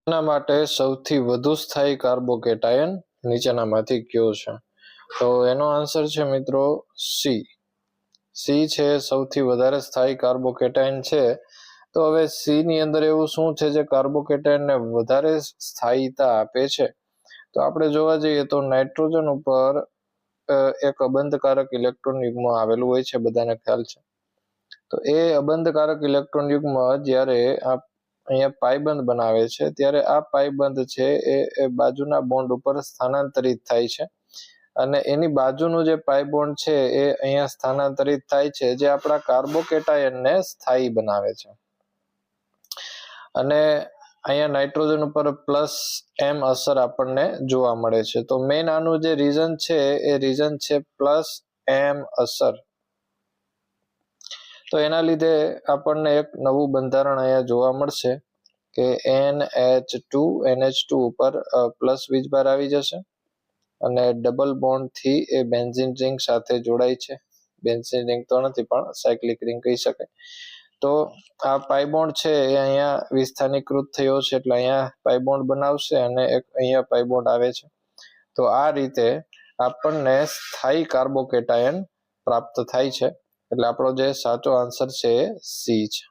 એના માટે સૌથી વધુ સ્થાયી કાર્બોકેટાયન નીચેનામાંથી કયો છે? તો એનો આન્સર છે મિત્રો સી છે સૌથી વધારે સ્થાયી કાર્બોકેટાયન છે. તો હવે સી ની અંદર એવું શું છે જે કાર્બોકેટાયનને વધારે સ્થાયીતા આપે છે? તો આપણે જોવા જઈએ તો નાઇટ્રોજન ઉપર એક અબંધકારક ઇલેક્ટ્રોન યુગ્મ આવેલું હોય છે, બધાને ખ્યાલ છે. તો એ અબંધકારક ઇલેક્ટ્રોન યુગ્મ જ્યારે અહીંયા પાયબંધ બનાવે છે ત્યારે આ પાયબંધ છે એ બાજુના બોન્ડ ઉપર સ્થાનાંતરિત થાય છે અને એની બાજુનું જે પાય બોન્ડ છે એ અહીંયા સ્થાનાંતરિત થાય છે, જે આપણા કાર્બોકેટાયનને સ્થાયી બનાવે છે. અને અહીંયા નાઇટ્રોજન ઉપર +m અસર આપણને જોવા મળે છે. તો મેઇન આનું જે રીઝન છે એ રીઝન છે +m અસર. તો એના લીધે આપણને એક નવું બંધારણ અહીંયા જોવા મળશે કે NH2 ઉપર પ્લસ વીજભાર આવી જશે અને ડબલ બોન્ડ થી એ બેન્ઝીન રિંગ સાથે જોડાય છે. બેન્ઝીન રિંગ તો નથી પણ સાયક્લિક રિંગ કહી શકાય. તો આ પાયબોન્ડ છે એ અહીંયા વિસ્થાનીકૃત થયો છે એટલે અહીંયા પાયબોન્ડ બનાવશે અને એક અહીંયા પાયબોન્ડ આવે છે. તો આ રીતે આપણને સ્થાયી કાર્બોકેટાયન પ્રાપ્ત થાય છે. એટલે આપણો જે સાચો આન્સર છે એ સી છે.